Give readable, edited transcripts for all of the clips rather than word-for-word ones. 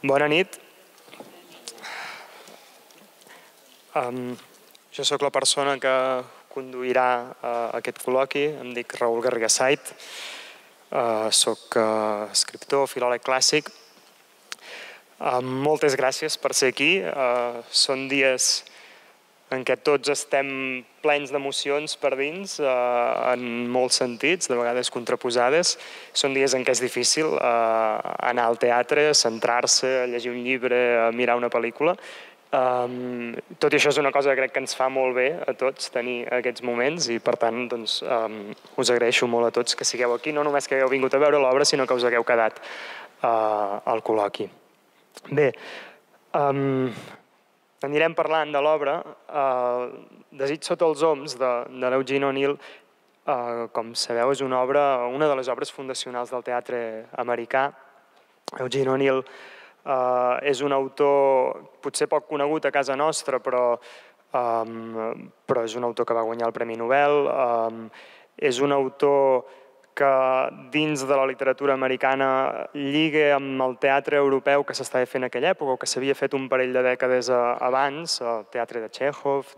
Bona nit. Jo sóc la persona que conduirà aquest col·loqui. Em dic Raül Garriga Sait. Soc escriptor, filòleg clàssic. Moltes gràcies per ser aquí. Són dies en què tots estem plens d'emocions per dins, en molts sentits, de vegades contraposades. Són dies en què és difícil anar al teatre, centrar-se, llegir un llibre, mirar una pel·lícula. Tot i això és una cosa que crec que ens fa molt bé a tots tenir aquests moments i per tant us agraeixo molt a tots que sigueu aquí, no només que hagueu vingut a veure l'obra, sinó que us hagueu quedat al col·loqui. Bé, anirem parlant de l'obra. Desig sota els oms de l'Eugene O'Neill, com sabeu, és una de les obres fundacionals del teatre americà. Eugene O'Neill és un autor potser poc conegut a casa nostra, però és un autor que va guanyar el Premi Nobel. És un autor que dins de la literatura americana lliga amb el teatre europeu que s'estava fent en aquella època o que s'havia fet un parell de dècades abans, el teatre de Chekhov,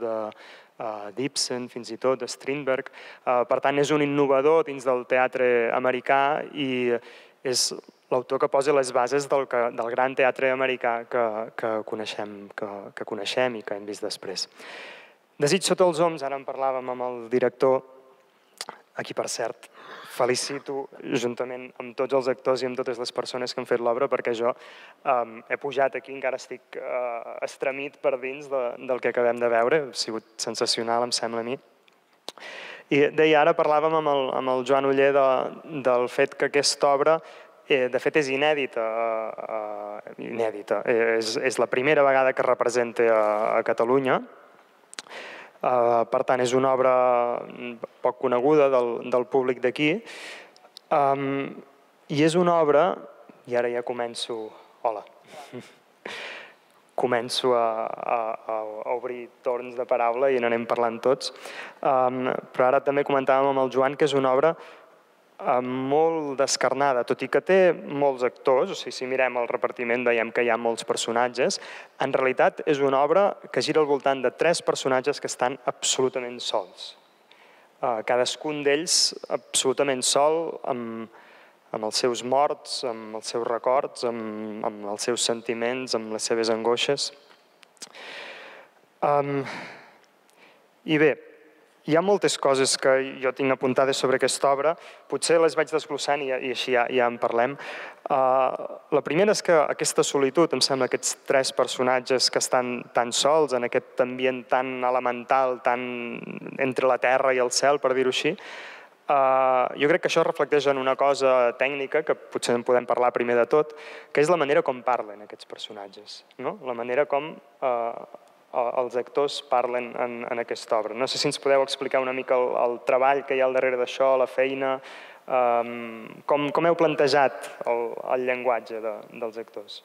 d'Ibsen, fins i tot, de Strindberg. Per tant, és un innovador dins del teatre americà i és l'autor que posa les bases del gran teatre americà que coneixem i que hem vist després. Desig sota els oms, ara en parlàvem amb el director, a qui, per cert, felicito juntament amb tots els actors i amb totes les persones que han fet l'obra, perquè jo he pujat aquí, encara estic estremit per dins del que acabem de veure. Ha sigut sensacional, em sembla a mi. I deia, ara parlàvem amb el Joan Oller del fet que aquesta obra, de fet, és inèdita. És la primera vegada que es representa a Catalunya. Per tant, és una obra poc coneguda del públic d'aquí. I és una obra, i ara ja començo a obrir torns de paraula i n'anem parlant tots. Però ara també comentàvem amb el Joan que és una obra molt descarnada, tot i que té molts actors, o sigui, si mirem el repartiment veiem que hi ha molts personatges. En realitat és una obra que gira al voltant de 3 personatges que estan absolutament sols. Cadascun d'ells absolutament sol, amb els seus morts, amb els seus records, amb els seus sentiments, amb les seves angoixes. I bé, hi ha moltes coses que jo tinc apuntades sobre aquesta obra, potser les vaig desglossant i així ja en parlem. La primera és que aquesta solitud, em sembla, aquests 3 personatges que estan tan sols, en aquest ambient tan elemental, tan entre la terra i el cel, per dir-ho així, jo crec que això reflecteix en una cosa tècnica, que potser en podem parlar primer de tot, que és la manera com parlen aquests personatges, la manera com els actors parlen en aquesta obra. No sé si ens podeu explicar una mica el treball que hi ha al darrere d'això, la feina, com heu plantejat el llenguatge dels actors.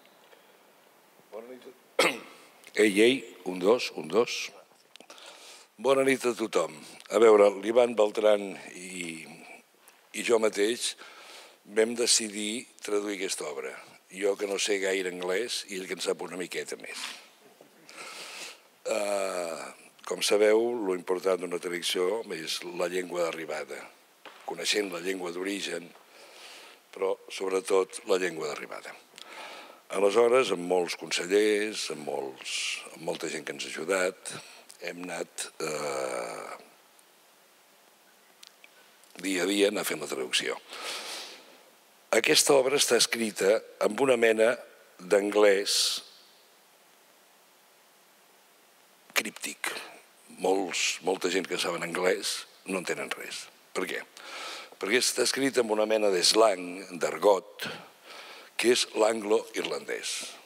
Bona nit. Ei, 1, 2, 1, 2. Bona nit a tothom. A veure, l'Ivan Beltran i jo mateix vam decidir traduir aquesta obra. Jo que no sé gaire anglès i ell que en sap una miqueta més. Com sabeu, l'important d'una traducció és la llengua d'arribada, coneixent la llengua d'origen, però sobretot la llengua d'arribada. Aleshores, amb molts consellers, amb molta gent que ens ha ajudat, hem anat dia a dia anar fent la traducció. Aquesta obra està escrita amb una mena d'anglès críptic. Molta gent que saben anglès no entenen res. Per què? Perquè està escrit amb una mena d'eslang, d'argot, que és l'anglo-irlandès.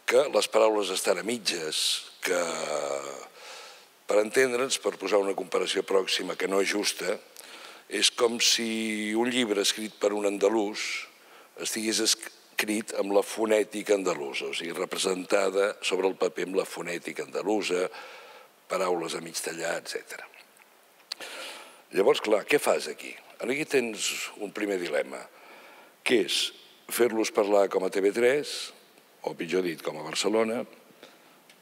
Que les paraules estan a mitges, que per entendre'ns, per posar una comparació pròxima que no és justa, és com si un llibre escrit per un andalús estigués escrit amb la fonètica andalusa, o sigui, representada sobre el paper amb la fonètica andalusa, paraules a mig tallar, etc. Llavors, clar, què fas aquí? Aquí tens un primer dilema, que és fer-los parlar com a TV3 o pitjor dit, com a Barcelona,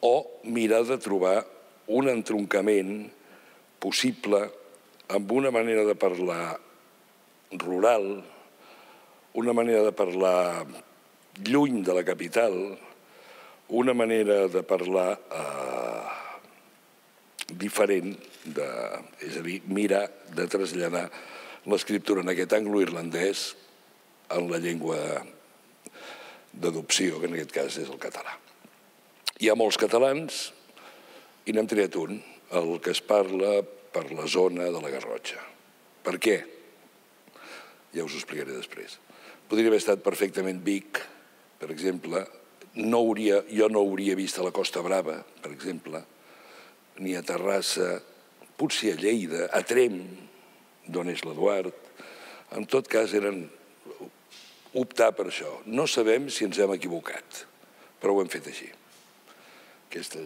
o mirar de trobar un entroncament possible amb una manera de parlar rural, una manera de parlar lluny de la capital, una manera de parlar diferent, és a dir, mirar de traslladar l'escriptura en aquest anglo-irlandès en la llengua d'adopció, que en aquest cas és el català. Hi ha molts catalans i n'hem triat un, el que es parla per la zona de la Garrotxa. Per què? Ja us ho explicaré després. Podria haver estat perfectament Vic, per exemple. Jo no hauria vist a la Costa Brava, per exemple, ni a Terrassa, potser a Lleida, a Tremp, d'on és l'Eduard. En tot cas, eren optar per això. No sabem si ens hem equivocat, però ho hem fet així. Aquesta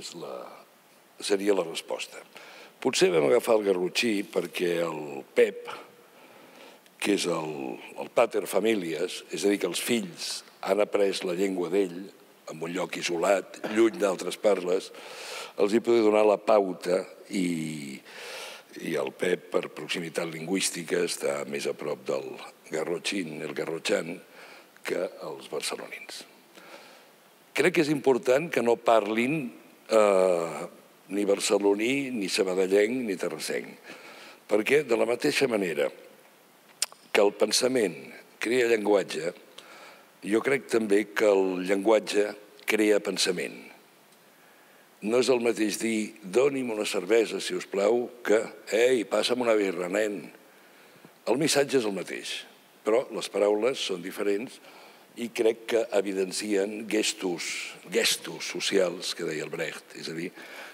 seria la resposta. Potser vam agafar el garrotxí perquè el Pep, que és el pater familias, és a dir, que els fills han après la llengua d'ell en un lloc isolat, lluny d'altres parles, els hi podia donar la pauta i el Pep, per proximitat lingüística, està més a prop del garrotxín, el garrotxan, que els barcelonins. Crec que és important que no parlin ni barceloní, ni sabadellenc, ni terrassenc, perquè de la mateixa manera que el pensament crea llenguatge, jo crec també que el llenguatge crea pensament. No és el mateix dir, doni'm una cervesa, si us plau, que, ei, passa'm una birra, nen. El missatge és el mateix, però les paraules són diferents i crec que evidencien gestos socials, que deia el Brecht, és a dir,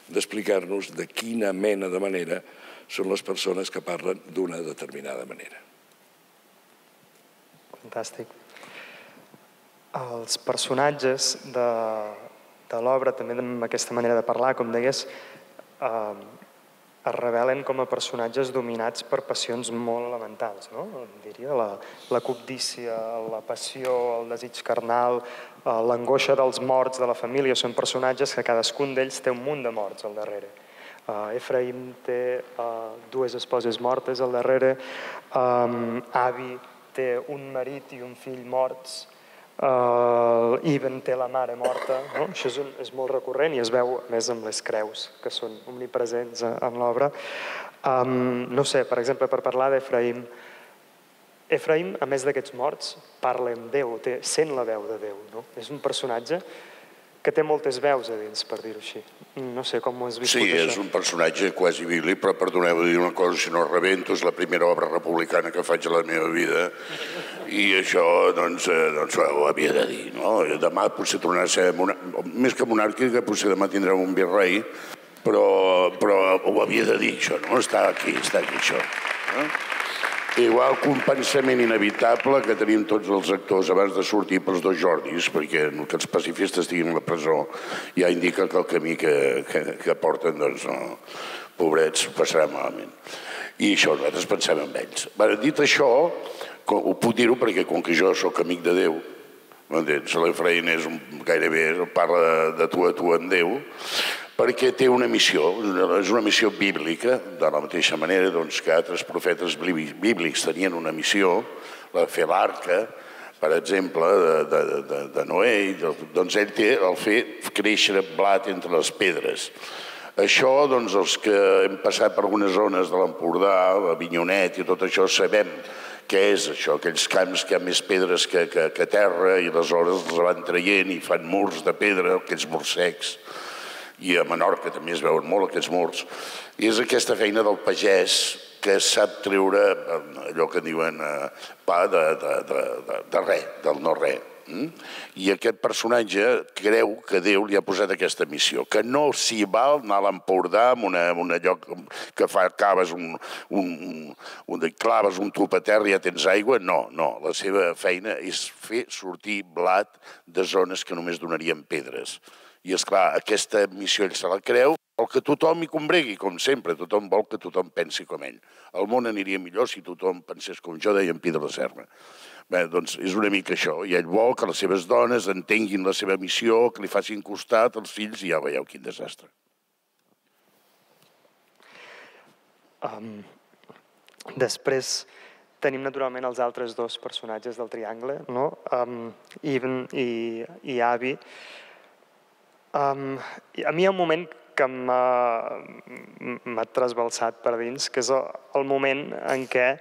d'explicar-nos de quina mena de manera són les persones que parlen d'una determinada manera. Fantàstic. Els personatges de l'obra, també amb aquesta manera de parlar, com deies, es revelen com a personatges dominats per passions molt elementals, no? Diria la cobdícia, la passió, el desig carnal, l'angoixa dels morts de la família. Són personatges que cadascun d'ells té un munt de morts al darrere. Efraïm té dues esposes mortes al darrere, Avi té un marit i un fill morts, Iben té la mare morta, no? Això és molt recurrent i es veu més amb les creus, que són omnipresents en l'obra. No sé, per exemple, per parlar d'Efraïm, Efraïm, a més d'aquests morts, parla amb Déu, sent la veu de Déu, no? És un personatge que té moltes veus a dins, per dir-ho així. No sé com ho has viscut, això. Sí, és un personatge quasi bíblic, però perdoneu dir una cosa, si no rebento, és la primera obra republicana que faig a la meva vida i això, doncs, ho havia de dir, no? Demà potser tornarà a ser, més que monàrquica, potser demà tindrem un virrei, però ho havia de dir, això, no? Està aquí, això. Igual que un pensament inevitable que tenim tots els actors abans de sortir pels dos Jordis, perquè que els pacifistes estiguin a la presó ja indica que el camí que porten, doncs, pobrets, passarà malament. I això, nosaltres pensem en ells. Dit això, ho puc dir-ho perquè com que jo sóc amic de Déu, m'entens? L'Efraïm gairebé parla de tu a tu amb Déu, perquè té una missió, és una missió bíblica, de la mateixa manera que altres profetes bíblics tenien una missió, la de fer l'arca, per exemple, de Noé, doncs ell té el fer créixer blat entre les pedres. Això, doncs, els que hem passat per algunes zones de l'Empordà, l'Avinyonet i tot això, sabem què és això, aquells camps que hi ha més pedres que terra i aleshores els van traient i fan murs de pedra, aquells murs secs. I a Menorca també es veuen molt aquests murs. I és aquesta feina del pagès que sap treure allò que diuen pa de res, del no res. I aquest personatge creu que Déu li ha posat aquesta missió, que no s'hi val anar a l'Empordà en un lloc que claves un tub a terra i ja tens aigua. No, la seva feina és fer sortir blat de zones que només donarien pedres. I, esclar, aquesta missió ell se la creu el que tothom hi combregui, com sempre, tothom vol que tothom pensi com ell. El món aniria millor si tothom pensés com jo, deia en Pi de la Serna. Bé, doncs és una mica això, i ell vol que les seves dones entenguin la seva missió, que li facin costat als fills, i ja veieu quin desastre. Després tenim naturalment els altres dos personatges del triangle, no? Ibn i Abi. A mi hi ha un moment que m'ha trasbalsat per dins, que és el moment en què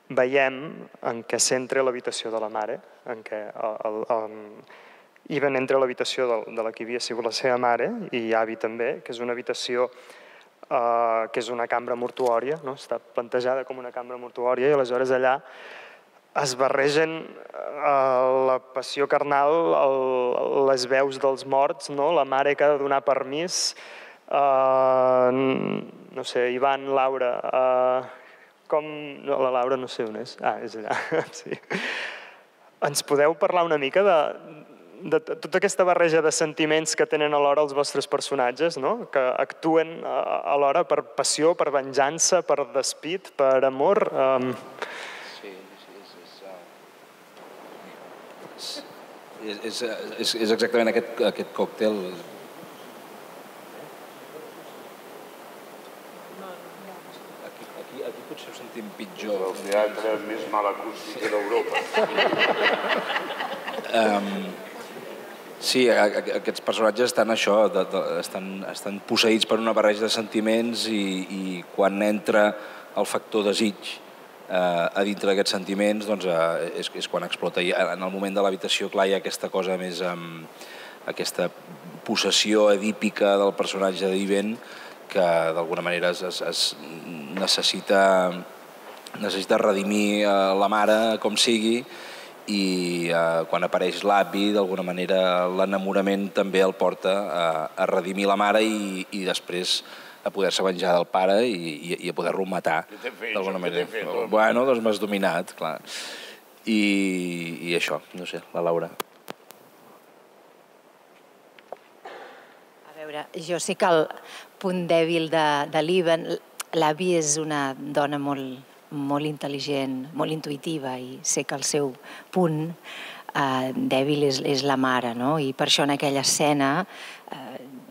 veiem en què s'entra a l'habitació de la mare, en què Ibn entra a l'habitació de la que havia sigut la seva mare, i Abi també, que és una habitació que és una cambra mortuòria, està plantejada com una cambra mortuòria, i aleshores allà es barregen la passió carnal, les veus dels morts, la mare que ha de donar permís, no sé, Ivan, Laura, la Laura no sé on és, és allà, sí. Ens podeu parlar una mica de tota aquesta barreja de sentiments que tenen alhora els vostres personatges, que actuen alhora per passió, per venjança, per despit, per amor? És exactament aquest còctel. Aquí potser ho sentim pitjor. El teatre més mal acústic d'Europa. Sí, aquests personatges estan això, estan posseïts per una barreja de sentiments i quan entra el factor desig a dintre d'aquests sentiments és quan explota. I en el moment de l'habitació, clar, hi ha aquesta cosa més, aquesta possessió edípica del personatge d'Ibn que d'alguna manera es necessita redimir la mare com sigui, i quan apareix l'avi, d'alguna manera l'enamorament també el porta a redimir la mare i després a poder-se venjar del pare i a poder-lo matar d'alguna manera. Bueno, doncs m'has dominat, clar. I això, no sé, la Laura. A veure, jo sé que el punt dèbil de l'Ibn, l'avi és una dona molt intel·ligent, molt intuïtiva, i sé que el seu punt dèbil és la mare, no? I per això en aquella escena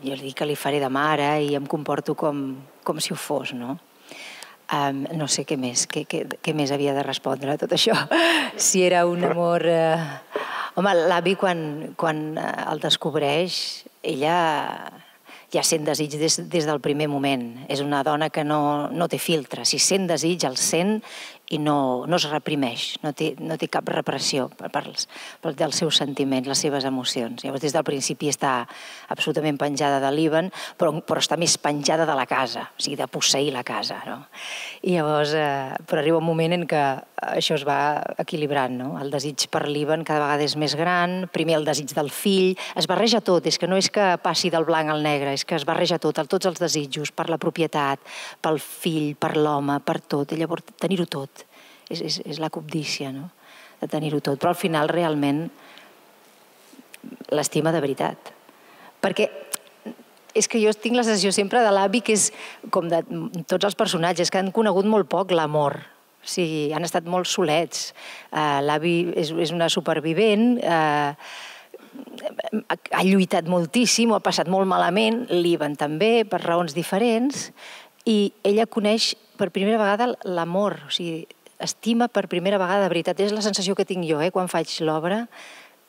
jo li dic que li faré de mare i em comporto com si ho fos, no? No sé què més havia de respondre a tot això. Si era un amor... Home, l'avi quan el descobreix, ella ja sent desig des del primer moment. És una dona que no té filtre. Si sent desig, el sent i no es reprimeix, no té cap repressió dels seus sentiments, les seves emocions. Llavors, des del principi està absolutament penjada de l'Ibn, però està més penjada de la casa, o sigui, de posseir la casa, no? I llavors, però arriba un moment en què això es va equilibrant, no? El desig per l'Ibn cada vegada és més gran, primer el desig del fill, es barreja tot, és que no és que passi del blanc al negre, és que es barreja tot, tots els desitjos, per la propietat, pel fill, per l'home, per tot, i llavors tenir-ho tot. És la cobdícia, no? De tenir-ho tot, però al final realment l'estima de veritat. Perquè és que jo tinc la sensació sempre de l'avi que és com de tots els personatges que han conegut molt poc l'amor. O sigui, han estat molt solets. L'avi és una supervivent, ha lluitat moltíssim, ho ha passat molt malament, l'Ibn també, per raons diferents, i ella coneix per primera vegada l'amor, o sigui, estima per primera vegada de veritat. És la sensació que tinc jo quan faig l'obra,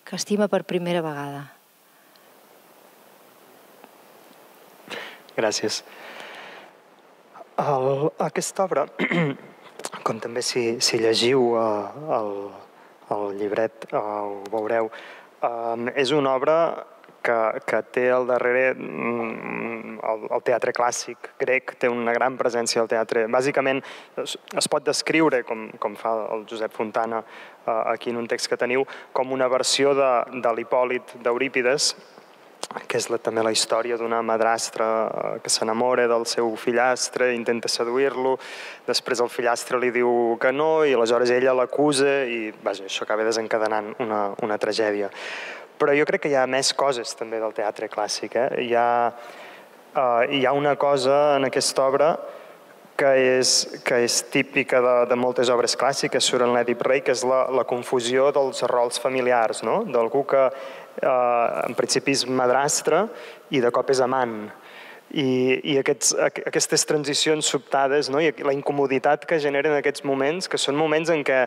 que estima per primera vegada. Gràcies. Aquesta obra, com també si llegiu el llibret, ho veureu, és una obra que té al darrere el teatre clàssic grec, té una gran presència al teatre. Bàsicament es pot descriure, com fa el Josep Fontana aquí en un text que teniu, com una versió de l'Hipòlit d'Eurípides, que és també la història d'una madrastra que s'enamora del seu fillastre, intenta seduir-lo, després el fillastre li diu que no i aleshores ella l'acusa i això acaba desencadenant una tragèdia. Però jo crec que hi ha més coses també del teatre clàssic. Hi ha hi ha una cosa en aquesta obra que és típica de moltes obres clàssiques sobre l'Èdip rei, que és la confusió dels rols familiars, no? D'algú que en principi és madrastre i de cop és amant. I aquestes transicions sobtades, no? I la incomoditat que generen aquests moments, que són moments en què,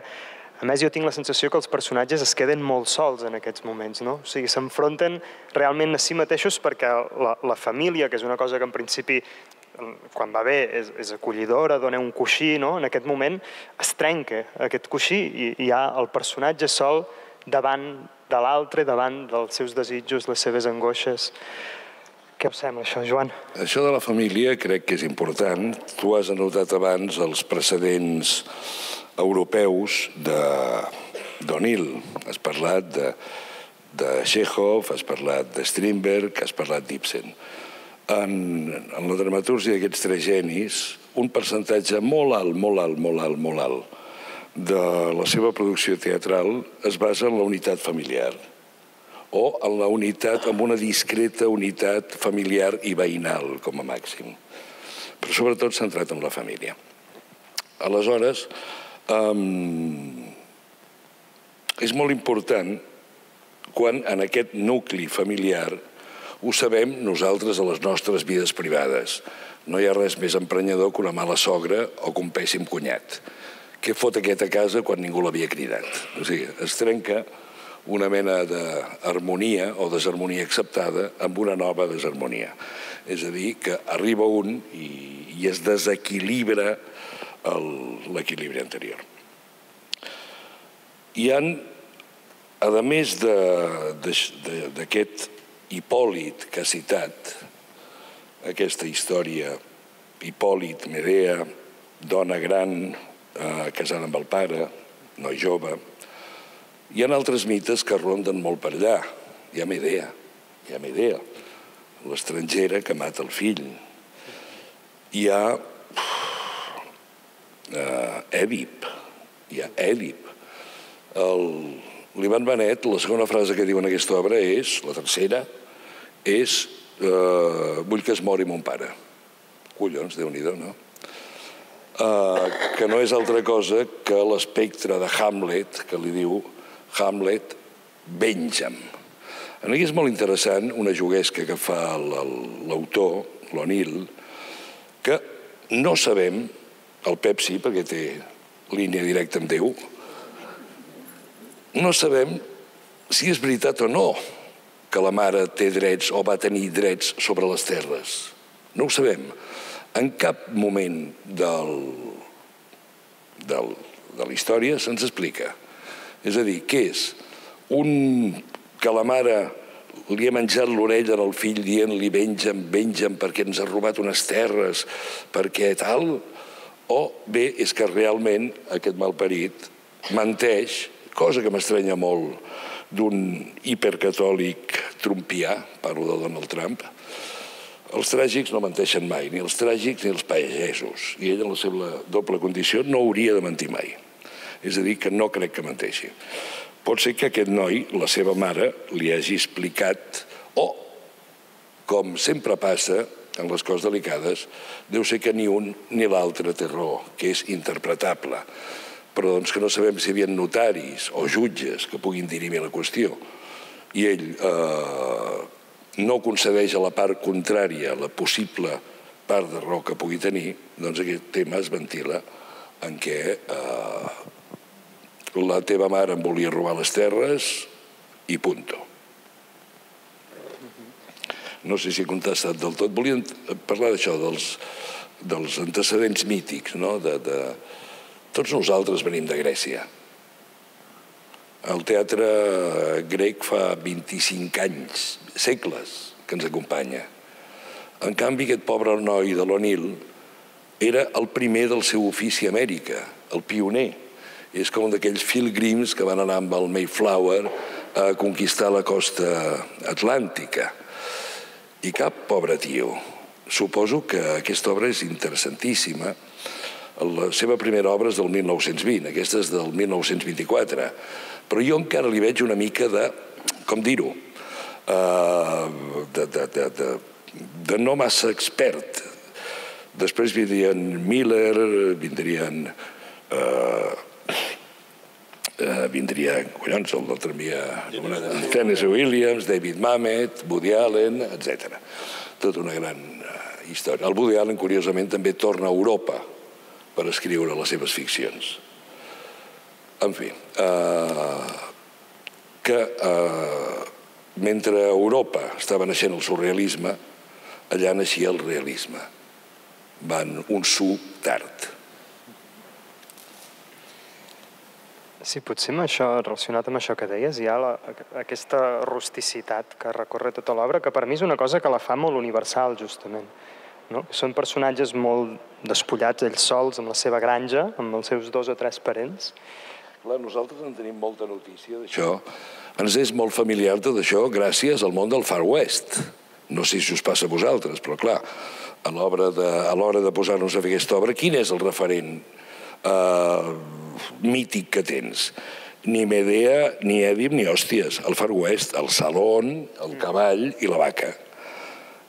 a més, jo tinc la sensació que els personatges es queden molt sols en aquests moments, no? O sigui, s'enfronten realment a si mateixos perquè la família, que és una cosa que en principi, quan va bé, és acollidora, dona un coixí, no? En aquest moment es trenca aquest coixí i hi ha el personatge sol davant de l'altre, davant dels seus desitjos, les seves angoixes. Què us sembla, això, Joan? Això de la família crec que és important. Tu has anotat abans els precedents europeus d'O'Neill. Has parlat de Chekhov, has parlat de Strindberg, has parlat d'Ibsen. En la dramatúrgia d'aquests tres genis, un percentatge molt alt de la seva producció teatral es basa en la unitat familiar o en la unitat, en una discreta unitat familiar i veïnal, com a màxim. Però sobretot centrat en la família. Aleshores, és molt important quan en aquest nucli familiar ho sabem nosaltres a les nostres vides privades. No hi ha res més emprenyador que una mala sogra o que un pèssim cunyat. Què fot aquest a casa quan ningú l'havia cridat? O sigui, es trenca una mena d'harmonia o desharmonia acceptada amb una nova desharmonia. És a dir, que arriba un i es desequilibra l'equilibri anterior. Hi ha, a més d'aquest Hipòlit que ha citat, aquesta història, Hipòlit, Medea, dona gran, casada amb el pare, noi jove, hi ha altres mites que ronden molt per allà. Hi ha Medea, l'estrangera que mata el fill. Hi ha Èdip. L'Ivan Benet, la segona frase que diu en aquesta obra és, la tercera, és vull que es mori mon pare. Collons, Déu-n'hi-do, no? Que no és altra cosa que l'espectre de Hamlet, que li diu Hamlet, venja'm. Aquí és molt interessant una juguesca que fa l'autor, l'O'Neill, que no sabem, el Pep sí, perquè té línia directa amb Déu, no sabem si és veritat o no que la mare té drets o va tenir drets sobre les terres. No ho sabem. En cap moment de la història se'ns explica. És a dir, què és? Que la mare li ha menjat l'orella al fill dient-li venja'm perquè ens ha robat unes terres, perquè tal? O bé és que realment aquest malparit menteix, cosa que m'estranya molt d'un hipercatòlic trumpià, parlo de Donald Trump. Els tràgics no menteixen mai, ni els tràgics ni els pagesos, i ell en la seva doble condició no hauria de mentir mai. És a dir, que no crec que menteixi. Pot ser que aquest noi, la seva mare, li hagi explicat, o, com sempre passa en les coses delicades, deu ser que ni un ni l'altre té raó, que és interpretable. Però doncs que no sabem si hi havia notaris o jutges que puguin dirimir la qüestió. I ell no concedeix a la part contrària la possible part de raó que pugui tenir, doncs aquest tema es ventila en què la teva mare em volia robar les terres i punto. No sé si he contestat del tot. Volíem parlar d'això, dels antecedents mítics, no? Tots nosaltres venim de Grècia. El teatre grec fa 25 anys, segles, que ens acompanya. En canvi, aquest pobre noi de l'O'Neill era el primer del seu ofici a Amèrica, el pioner. És com d'aquells pilgrims que van anar amb el Mayflower a conquistar la costa atlàntica. I cap pobre tio. Suposo que aquesta obra és interessantíssima. La seva primera obra és del 1920, aquesta és del 1924. Però jo encara li veig una mica de, com dir-ho, no massa expert. Després vindrien Miller, vindrien collons, l'altre dia, Tennessee Williams, David Mamet, Woody Allen, etc. Tota una gran història. El Woody Allen, curiosament, també torna a Europa per escriure les seves ficcions. En fi, que mentre a Europa estava naixent el surrealisme, allà naixia el realisme. Van un tard. Sí, potser amb això, relacionat amb això que deies, hi ha aquesta rusticitat que recorre tota l'obra, que per mi és una cosa que la fa molt universal, justament. Són personatges molt despullats ells sols, amb la seva granja, amb els seus 2 o 3 parents. Clar, nosaltres en tenim molta notícia d'això. Ens és molt familiar tot això gràcies al món del Far West. No sé si us passa a vosaltres, però clar, a l'hora de posar-nos a fer aquesta obra, quin és el referent mític que tens? Ni Medea, ni Èdip, ni hòsties. El Far West, el Salón, el cavall i la vaca.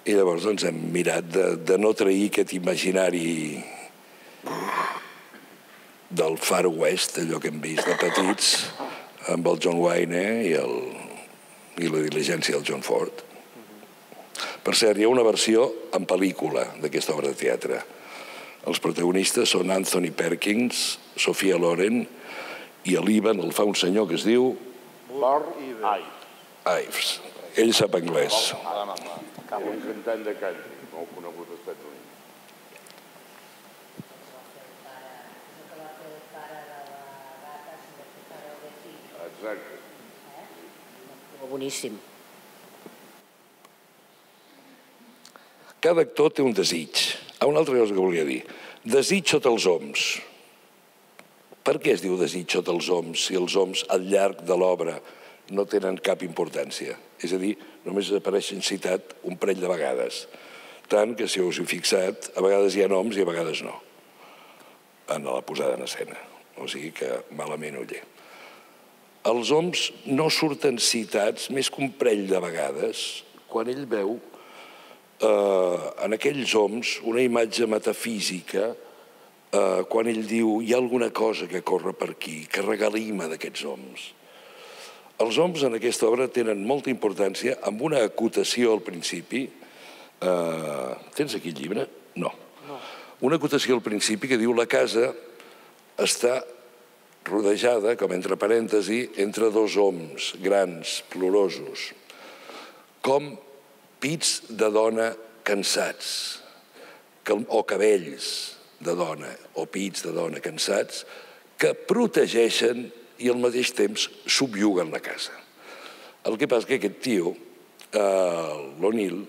I llavors doncs hem mirat de no trair aquest imaginari del Far West, allò que hem vist de petits, amb el John Wayne i la diligència del John Ford. Per cert, hi ha una versió en pel·lícula d'aquesta obra de teatre. Els protagonistes són Anthony Perkins, Sophia Loren, i l'Ivan el fa un senyor que es diu Ives. Ell sap anglès. Un cantant de country, molt conegut als Estats Units. Exacte. Boníssim. Cada actor té un desig. Una altra cosa que volia dir. Desig sota els oms. Per què es diu desig sota els oms si els oms al llarg de l'obra no tenen cap importància? És a dir, només apareixen citat un parell de vegades. Tant que, si us heu fixat, a vegades hi ha noms i a vegades no, en la posada en escena. O sigui que malament oller. Els oms no surten citats més que un parell de vegades quan ell veu en aquells oms una imatge metafísica quan ell diu hi ha alguna cosa que corre per aquí, que regalima d'aquests oms. Els oms en aquesta obra tenen molta importància amb una acotació al principi. Tens aquí el llibre? No. Una acotació al principi que diu la casa està rodejada, com entre parèntesi, entre 2 oms grans, plorosos, com pits de dona cansats, o cabells de dona, o pits de dona cansats, que protegeixen i al mateix temps subjuguen la casa. El que passa és que aquest tio, l'O'Neill,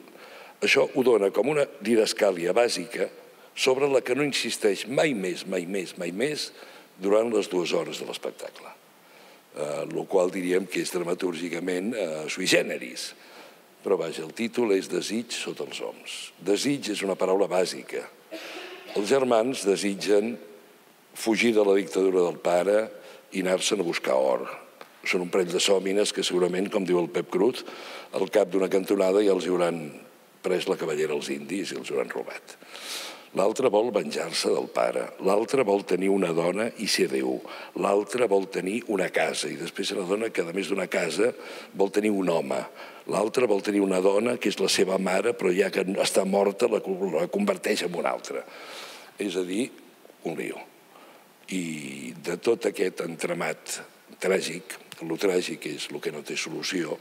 això ho dona com una didascàlia bàsica sobre la que no insisteix mai més durant les 2 hores de l'espectacle. El qual diríem que és dramatúrgicament sui generis. Però vaja, el títol és Desig sota els oms. Desig és una paraula bàsica. Els germans desitgen fugir de la dictadura del pare i anar-se'n a buscar or. Són un parell de sòmines que segurament, com diu el Pep Cruz, al cap d'una cantonada ja els hauran pres la cavallera als indis i els hauran robat. L'altre vol venjar-se del pare, l'altre vol tenir una dona i ser Déu, l'altre vol tenir una casa i després s'adona que a més d'una casa vol tenir un home, l'altre vol tenir una dona que és la seva mare però ja que està morta la converteix en una altra. És a dir, un lío. I de tot aquest entramat tràgic, el tràgic és el que no té solució,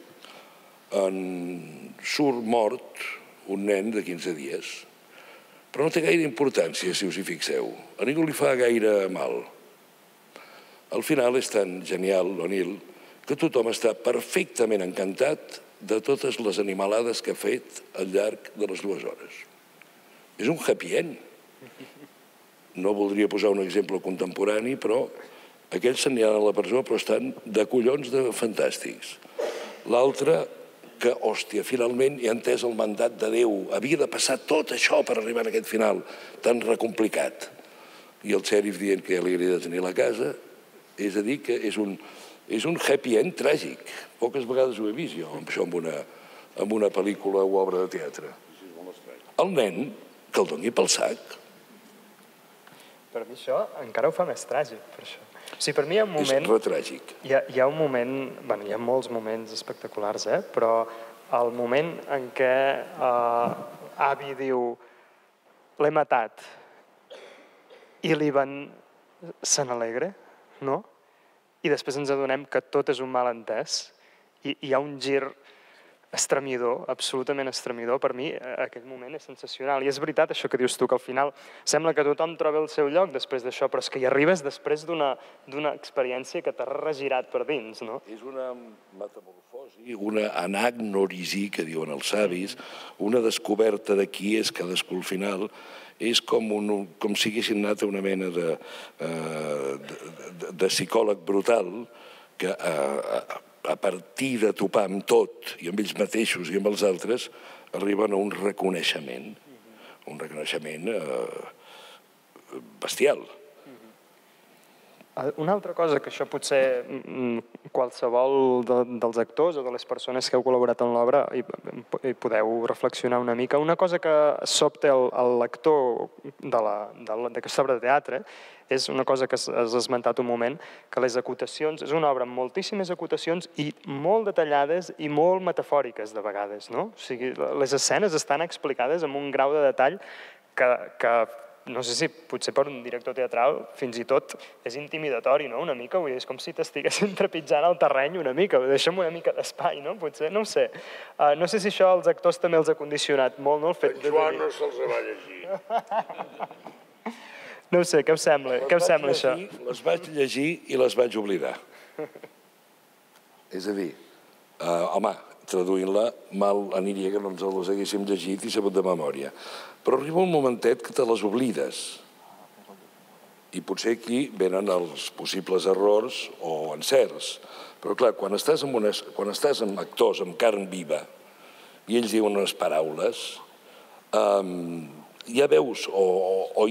en surt mort un nen de 15 dies. Però no té gaire importància, si us hi fixeu. A ningú li fa gaire mal. Al final és tan genial, l'O'Neill, que tothom està perfectament encantat de totes les animalades que ha fet al llarg de les 2 hores. És un happy end. No voldria posar un exemple contemporani, però aquells s'aniran a la presó, però estan de collons de fantàstics. L'altre, que, hòstia, finalment hi ha entès el mandat de Déu. Havia de passar tot això per arribar a aquest final tan recomplicat. I el xèrif dient que ja li hauria de tenir la casa, és a dir, que és un happy end tràgic. Poques vegades ho he vist jo, això, amb una pel·lícula o obra de teatre. El nen, que el doni pel sac. Per mi això encara ho fa més tràgic, per això. O sigui, per mi hi ha un moment... És retràgic. Hi ha un moment... Bueno, hi ha molts moments espectaculars, però el moment en què avi diu l'he matat i l'Ivan se n'alegra, no? I després ens adonem que tot és un malentès i hi ha un gir estremidor, absolutament estremidor. Per mi aquell moment és sensacional. I és veritat això que dius tu, que al final sembla que tothom troba el seu lloc després d'això, però és que hi arribes després d'una experiència que t'ha regirat per dins, no? És una metamorfosi, una anagnòrisi, que diuen els savis, una descoberta de qui és cadascú al final. És com si haguessin anat a una mena de psicòleg brutal que a partir de topar amb tot, i amb ells mateixos i amb els altres, arriben a un reconeixement bestial. Una altra cosa que això potser qualsevol dels actors o de les persones que heu col·laborat en l'obra hi podeu reflexionar una mica. Una cosa que sobta el lector d'aquesta obra de teatre és una cosa que has esmentat un moment, que les acotacions, és una obra amb moltíssimes acotacions i molt detallades i molt metafòriques de vegades, no? O sigui, les escenes estan explicades amb un grau de detall que no sé si potser per un director teatral fins i tot és intimidatori, no? Una mica, vull dir, és com si t'estiguessin trepitjant el terreny una mica, deixa'm una mica d'espai, no? Potser, no ho sé. No sé si això als actors també els ha condicionat molt, no? En Joan no se'ls va llegir. No ho sé, què us sembla? Què us sembla això? Les vaig llegir i les vaig oblidar. És a dir, home, traduint-la, mal aniria que no ens les haguéssim llegit i sabut de memòria. Però arriba un momentet que te les oblides. I potser aquí venen els possibles errors o encerts. Però clar, quan estàs amb actors, amb carn viva, i ells diuen unes paraules, ja veus o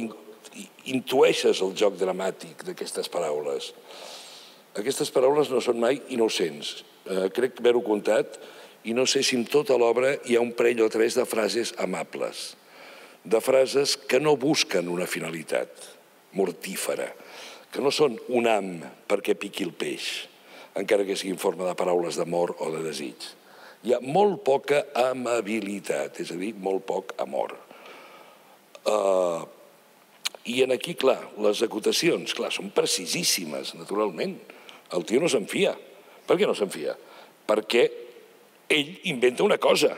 intueixes el joc dramàtic d'aquestes paraules. Aquestes paraules no són mai innocents. Crec haver-ho comptat i no sé si en tota l'obra hi ha un parell o tres de frases amables, de frases que no busquen una finalitat mortífera, que no són un ham perquè piqui el peix, encara que sigui en forma de paraules d'amor o de desig. Hi ha molt poca amabilitat, és a dir, molt poc amor. I aquí, clar, les acotacions, clar, són precisíssimes, naturalment. El tio no se'n fia. Per què no se'n fia? Perquè ell inventa una cosa.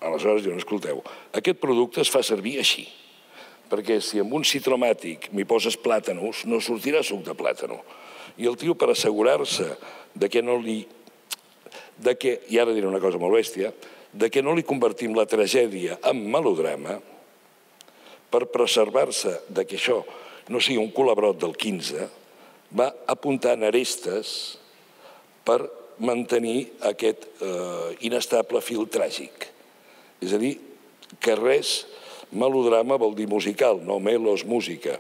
Aleshores diuen, escolteu, aquest producte es fa servir així, perquè si amb un citromàtic m'hi poses plàtanos, no sortirà suc de plàtano. I el tio, per assegurar-se que no li... i ara diré una cosa molt bèstia, que no li convertim la tragèdia en melodrama, per preservar-se que això no sigui un colabrot del 15, va apuntant arestes per mantenir aquest inestable fil tràgic. És a dir, que res, melodrama vol dir musical, no melos, música.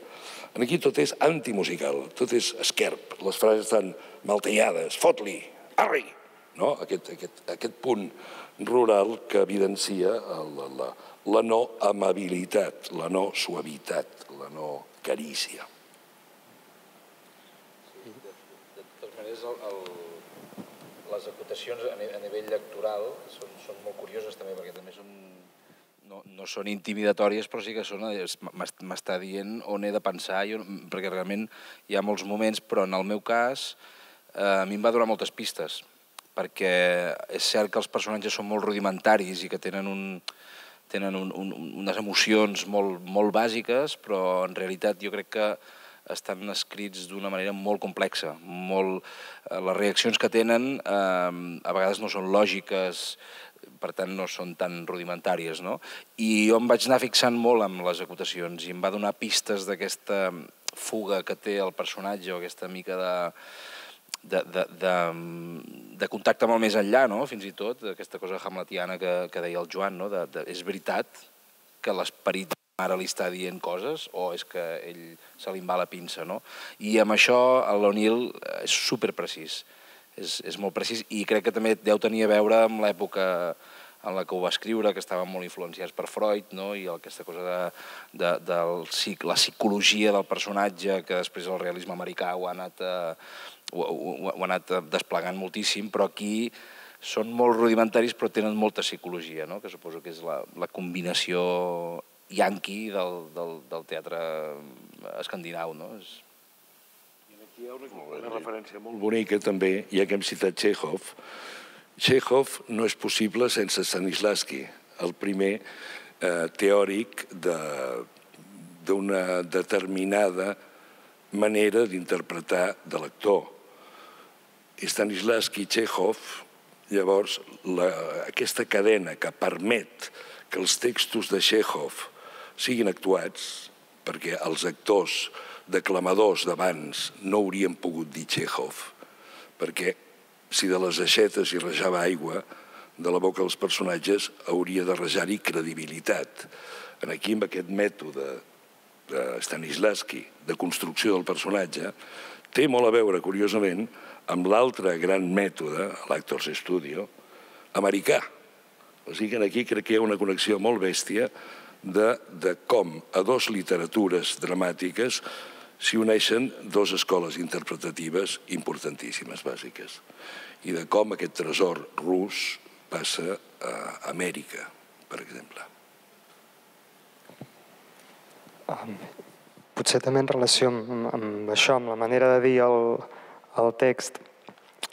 Aquí tot és antimusical, tot és esquerp, les frases estan maltellades, fot-li, arri! Aquest punt rural que evidencia la no amabilitat, la no suavitat, la no carícia. De totes maneres, les acotacions a nivell lectoral són molt curioses també, perquè també no són intimidatòries, però sí que m'està dient on he de pensar, perquè realment hi ha molts moments, però en el meu cas a mi em va donar moltes pistes, perquè és cert que els personatges són molt rudimentaris i que tenen unes emocions molt bàsiques, però en realitat jo crec que estan escrits d'una manera molt complexa. Les reaccions que tenen a vegades no són lògiques, per tant no són tan rudimentàries. I jo em vaig anar fixant molt amb les acotacions i em va donar pistes d'aquesta fuga que té el personatge o aquesta mica de contacte molt més enllà, fins i tot, aquesta cosa hamletiana que deia el Joan, és veritat que l'esperit ara li està dient coses o és que ell se li en va la pinça, no? I amb això l'O'Neill és superprecís, és molt precís i crec que també deu tenir a veure amb l'època en la que ho va escriure, que estaven molt influenciats per Freud, i aquesta cosa de la psicologia del personatge, que després el realisme americà ho ha anat desplegant moltíssim, però aquí són molt rudimentaris però tenen molta psicologia, que suposo que és la combinació yanqui del teatre escandinau. I aquí hi ha una referència molt bonica també, ja que hem citat Txékhov. Txékhov no és possible sense Stanislavski, el primer teòric d'una determinada manera d'interpretar de l'actor. Stanislavski i Txékhov, llavors, aquesta cadena que permet que els textos de Txékhov siguin actuats, perquè els actors declamadors d'abans no haurien pogut dir Txékhov, perquè si de les aixetes hi rejava aigua, de la boca dels personatges hauria de rejar-hi credibilitat. Aquí, amb aquest mètode de Stanislavski, de construcció del personatge, té molt a veure, curiosament, amb l'altre gran mètode, l'Actors Studio, americà. O sigui que aquí crec que hi ha una connexió molt bèstia de com a dues literatures dramàtiques s'hi uneixen dues escoles interpretatives importantíssimes, bàsiques, i de com aquest tresor rus passa a Amèrica, per exemple. Potser també en relació amb això, amb la manera de dir el text,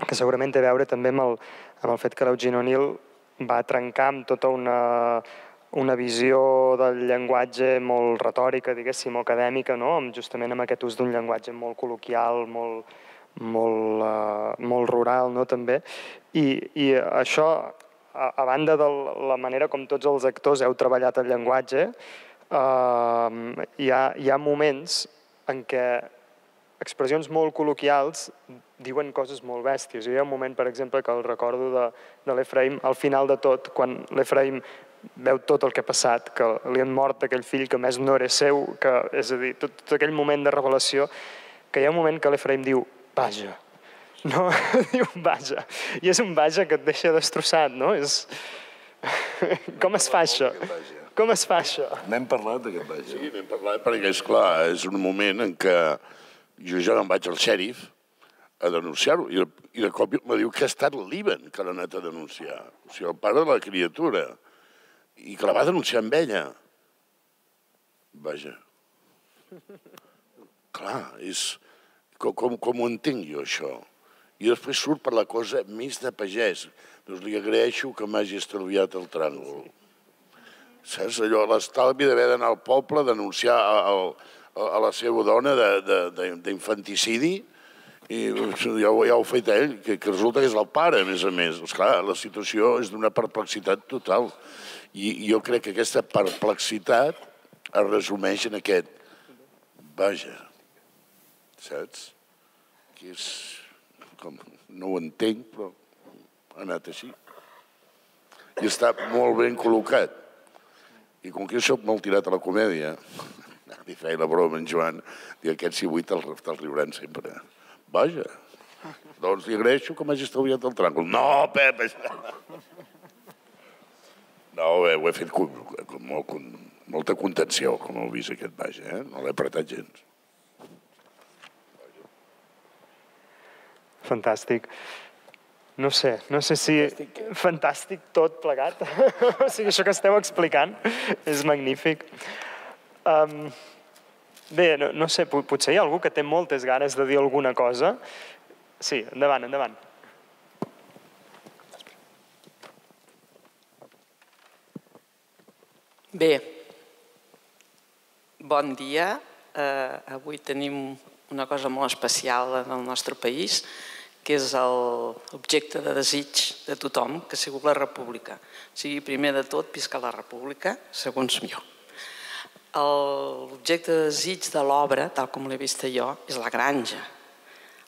que segurament té a veure també amb el fet que l'Eugene O'Neill va trencar amb tota una visió del llenguatge molt retòrica, diguéssim, o acadèmica, justament amb aquest ús d'un llenguatge molt col·loquial, molt rural, també. I això, a banda de la manera com tots els actors heu treballat el llenguatge, hi ha moments en què expressions molt col·loquials diuen coses molt bèsties. Hi ha un moment, per exemple, que el recordo de l'Efraïm, al final de tot, quan l'Efraïm veu tot el que ha passat, que li han mort aquell fill que més no era seu, és a dir, tot aquell moment de revelació, que hi ha un moment que l'Efraïm diu, vaja. No, diu, vaja. I és un vaja que et deixa destrossat, no? Com es fa això? Com es fa això? N'hem parlat d'aquest vaja. Sí, n'hem parlat perquè, esclar, és un moment en què jo ja em vaig al xèrif a denunciar-ho i de cop me diu que ha estat l'Ivan que l'ha anat a denunciar. O sigui, el pare de la criatura. I que la va denunciar amb ella. Vaja. Clar, és... Com ho entenc jo, això? I després surt per la cosa més de pagès. Doncs li agraeixo que m'hagi estalviat el tràngol. Saps? Allò, l'estalvi d'haver d'anar al poble a denunciar a la seva dona d'infanticidi i ja ho ha fet ell, que resulta que és el pare, a més. Esclar, la situació és d'una perplexitat total. I jo crec que aquesta perplexitat es resumeix en aquest vaja. Saps? Que és... No ho entenc, però ha anat així. I està molt ben col·locat. I com que jo soc molt tirat a la comèdia, li feia la broma en Joan, i aquests 6 o 8 te'ls riuran sempre. Vaja, doncs li agraeixo que m'hagi estalviat el tràngol. No, Pep! No, ho he fet amb molta contenció, com heu vist aquest vaja, no l'he apretat gens. Fantàstic. No sé si... Fantàstic tot plegat. O sigui, això que esteu explicant és magnífic. Bé, no sé, potser hi ha algú que té moltes ganes de dir alguna cosa. Sí, endavant, endavant. Bé, bon dia. Avui tenim una cosa molt especial en el nostre país, que és l'objecte de desig de tothom, que ha sigut la república. O sigui, primer de tot, visca la república, segons jo. L'objecte de desig de l'obra, tal com l'he vista jo, és la granja.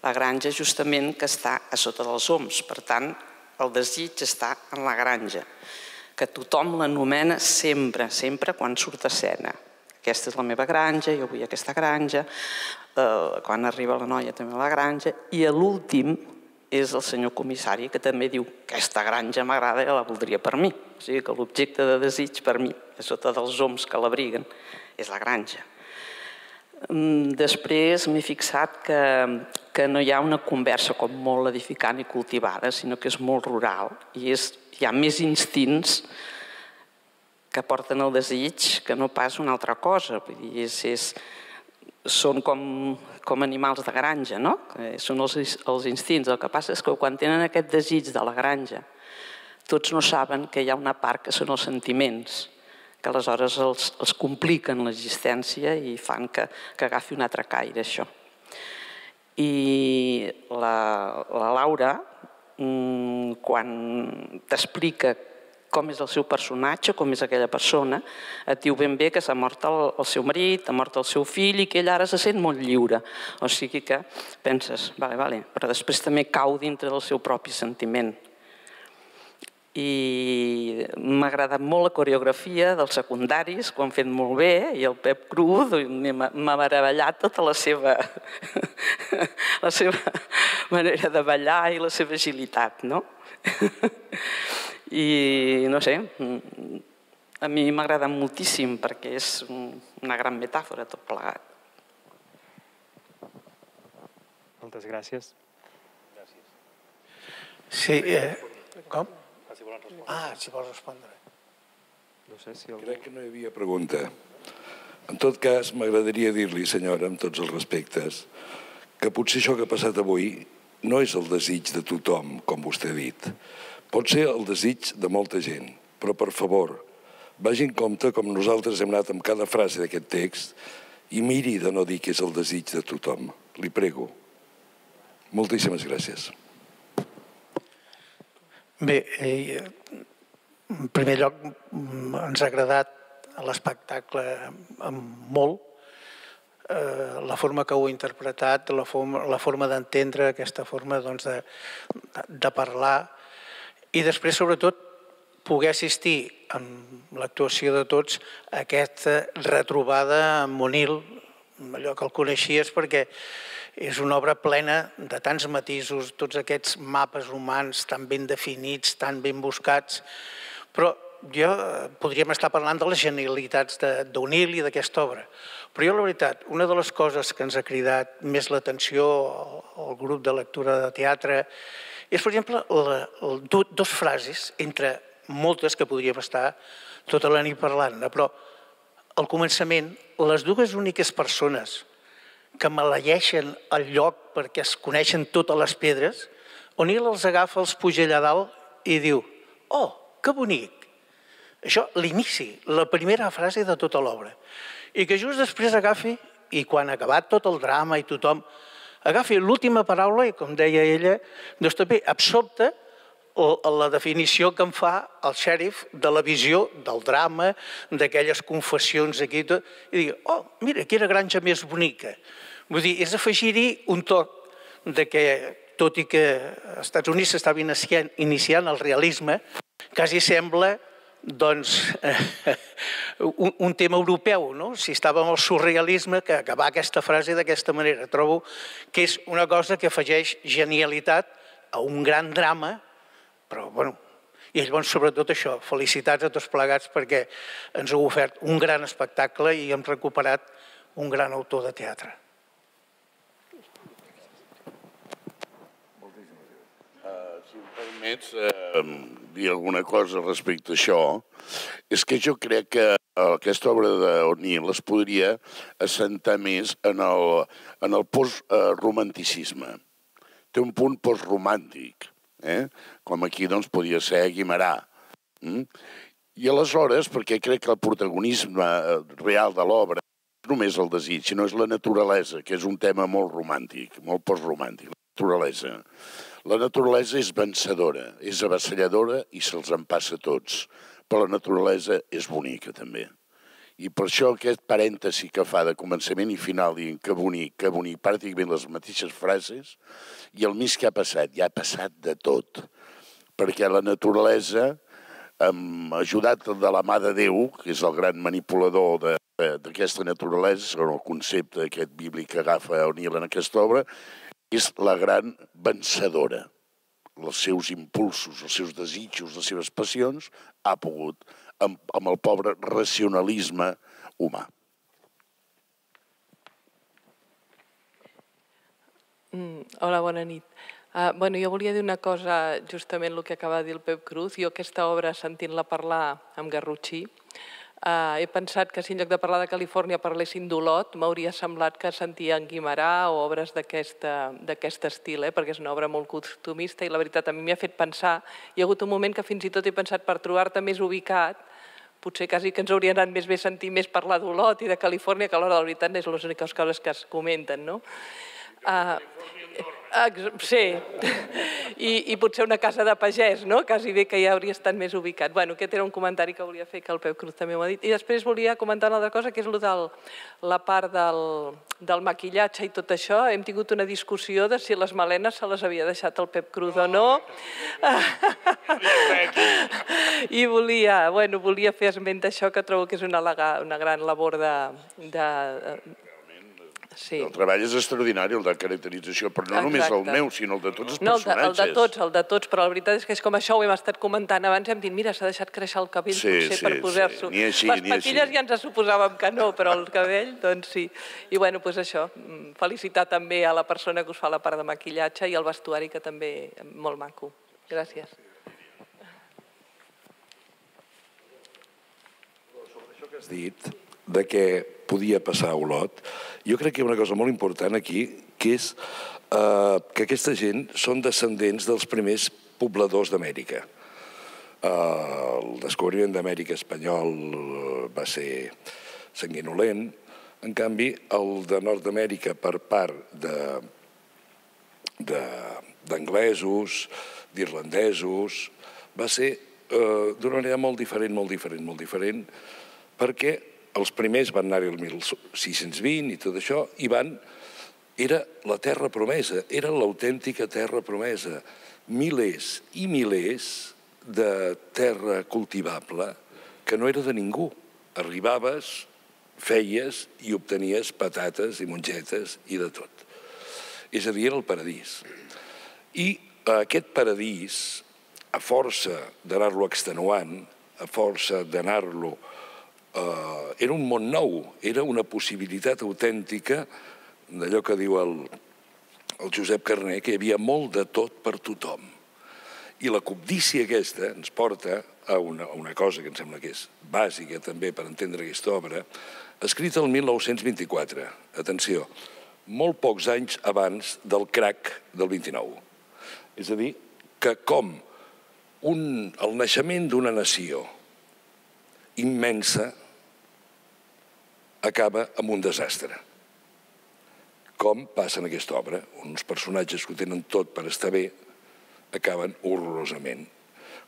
La granja justament que està a sota dels oms. Per tant, el desig està en la granja, que tothom l'anomena sempre, sempre quan surt a escena. Aquesta és la meva granja, jo vull aquesta granja, quan arriba la noia també a la granja, i a l'últim és el senyor comissari, que també diu que aquesta granja m'agrada i la voldria per mi. O sigui que l'objecte de desig per mi, a sota dels oms que l'abriguen, és la granja. Després m'he fixat que no hi ha una conversa com molt edificant i cultivada, sinó que és molt rural i hi ha més instints que porten el desig que no pas una altra cosa. Vull dir, són com animals de granja, no? Són els instints. El que passa és que quan tenen aquest desig de la granja, tots no saben que hi ha una part que són els sentiments, que aleshores els compliquen l'existència i fan que agafi un altre caire, això. I la Laura, quan t'explica com és el seu personatge, com és aquella persona, et diu ben bé que s'ha mort el seu marit, ha mort el seu fill i que ell ara se sent molt lliure. O sigui que penses, vale, però després també cau dintre del seu propi sentiment. I m'ha agradat molt la coreografia dels secundaris, que ho han fet molt bé, i el Pep Cruz m'ha meravellat tota la seva manera de ballar i la seva agilitat, no? I no sé, a mi m'ha agradat moltíssim perquè és una gran metàfora tot plegat. Moltes gràcies. Sí, com? Si vols respondre. No sé si algú... Crec que no hi havia pregunta. En tot cas, m'agradaria dir-li, senyora, amb tots els respectes, que potser això que ha passat avui no és el desig de tothom, com vostè ha dit. Pot ser el desig de molta gent, però per favor, vagi en compte com nosaltres hem anat amb cada frase d'aquest text i miri de no dir que és el desig de tothom. Li prego. Moltíssimes gràcies. Bé, en primer lloc ens ha agradat l'espectacle molt, la forma que ho ha interpretat, la forma d'entendre, aquesta forma de parlar i després, sobretot, poder assistir amb l'actuació de tots a aquesta retrobada amb O'Neill, allò que el coneixies perquè és una obra plena de tants matisos, tots aquests mapes humans tan ben definits, tan ben buscats, però podríem estar parlant de les genialitats d'O'Neill i d'aquesta obra. Però jo, la veritat, una de les coses que ens ha cridat més l'atenció al grup de lectura de teatre és, per exemple, dues frases, entre moltes que podríem estar tota la nit parlant, però al començament, les dues úniques persones que maleeixen el lloc perquè es coneixen totes les pedres, O'Neill els agafa, els puja allà dalt i diu «Oh, que bonic!» Això, l'inici, la primera frase de tota l'obra. I que just després agafi, i quan ha acabat tot el drama i tothom, agafi l'última paraula i, com deia ella, doncs també absorta la definició que en fa el xèrif de la visió del drama, d'aquelles confessions aquí i tot, i digui, oh, mira, quina granja més bonica. Vull dir, és afegir-hi un toc de que, tot i que als Estats Units s'estava iniciant el realisme, quasi sembla un tema europeu, no? Si estàvem al surrealisme, que acabar aquesta frase d'aquesta manera. Trobo que és una cosa que afegeix genialitat a un gran drama, però, bueno, i llavors, sobretot això, felicitats a tots plegats perquè ens heu ofert un gran espectacle i hem recuperat un gran autor de teatre. Si em permets dir alguna cosa respecte a això, és que jo crec que aquesta obra d'O'Neill es podria assentar més en el post-romanticisme. Té un punt post-romàntic, com aquí podria ser Guimerà. I aleshores, perquè crec que el protagonisme real de l'obra no és només el desig, sinó és la naturalesa, que és un tema molt romàntic, molt post-romàntic, la naturalesa. La naturalesa és vencedora, és avassalladora i se'ls en passa a tots, però la naturalesa és bonica també. I per això aquest parèntesi que fa de començament i final, dient que bonic, pràcticament les mateixes frases, i el mig que ha passat, ja ha passat de tot, perquè la naturalesa, ajudat de la mà de Déu, que és el gran manipulador d'aquesta naturalesa, segons el concepte aquest bíblic que agafa O'Neill en aquesta obra, és la gran vencedora. els seus impulsos, els seus desitjos, les seves passions, ha pogut amb el pobre racionalisme humà. Hola, bona nit. Jo volia dir una cosa, justament el que acaba de dir el Pep Cruz. Jo aquesta obra, sentint-la parlar amb Garrotxí, he pensat que si en lloc de parlar de Califòrnia parlessin d'Olot, m'hauria semblat que sentia en Guimerà o obres d'aquest estil, perquè és una obra molt costumista i la veritat a mi m'ha fet pensar. Hi ha hagut un moment que fins i tot he pensat per trobar-te més ubicat, potser quasi que ens hauria anat més bé sentir més parlar d'Olot i de Califòrnia, que a l'hora de la veritat és les úniques coses que es comenten, no? Sí, i potser una casa de pagès, no? Quasi bé que ja hauria estat més ubicat. Bueno, aquest era un comentari que volia fer, que el Pep Cruz també ho ha dit. I després volia comentar una altra cosa, que és la part del maquillatge i tot això. Hem tingut una discussió de si les melenes se les havia deixat el Pep Cruz o no. I volia fer esment d'això, que trobo que és una gran labor de... El treball és extraordinari, el de caracterització, però no només el meu, sinó el de tots els personatges. No, el de tots, però la veritat és que és com això, ho hem estat comentant abans, hem dit, mira, s'ha deixat créixer el cabell potser per posar-s'ho. Les patilles ja ens suposàvem que no, però el cabell, doncs sí. I bueno, doncs això, felicitar també a la persona que us fa la part de maquillatge i el vestuari, que també molt maco. Gràcies. Sobre això que has dit, de què podia passar a Olot, jo crec que hi ha una cosa molt important aquí, que és que aquesta gent són descendents dels primers pobladors d'Amèrica. El descobriment d'Amèrica espanyol va ser sanguinolent, en canvi, el de Nord-Amèrica per part d'anglesos, d'irlandesos, va ser d'una manera molt diferent, perquè els primers van anar-hi el 1620 i tot això, i era la terra promesa, era l'autèntica terra promesa. Milers i milers de terra cultivable que no era de ningú. Arribaves, feies i obtenies patates i mongetes i de tot. És a dir, era el paradís. I aquest paradís, a força d'anar-lo extenuant, a força d'anar-lo era un món nou, era una possibilitat autèntica d'allò que diu el Josep Carner, que hi havia molt de tot per tothom. I la cobdícia aquesta ens porta a una cosa que em sembla que és bàsica també per entendre aquesta obra, escrita el 1924, atenció, molt pocs anys abans del crac del 29. És a dir, que com el naixement d'una nació immensa acaba amb un desastre. Com passa en aquesta obra, uns personatges que ho tenen tot per estar bé acaben horrorosament.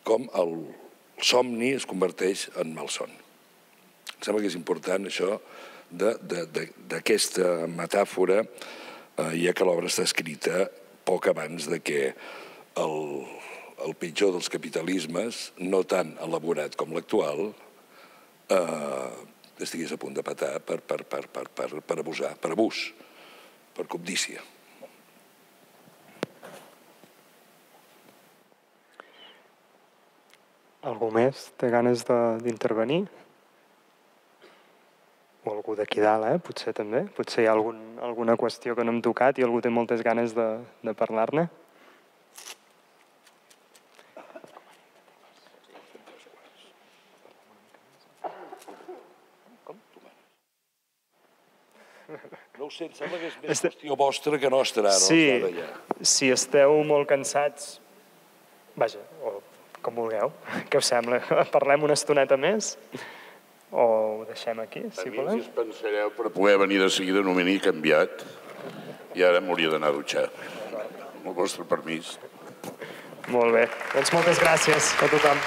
Com el somni es converteix en malson. Em sembla que és important això d'aquesta metàfora, ja que l'obra està escrita poc abans que el pitjor dels capitalismes, no tan elaborat com l'actual, estigués a punt de petar per abusar, per abús, per cobdícia. Algú més té ganes d'intervenir? O algú d'aquí dalt, potser també. Potser hi ha alguna qüestió que no hem tocat i algú té moltes ganes de parlar-ne. No ho sé, em sembla que és més qüestió vostra que nostra. Sí, si esteu molt cansats, vaja, o com vulgueu, què us sembla? Parlem una estoneta més? O ho deixem aquí, si volem? A mi, si us pensareu, per poder venir de seguida no m'he ni canviat i ara m'hauria d'anar a dutxar. Amb el vostre permís. Molt bé. Doncs moltes gràcies a tothom.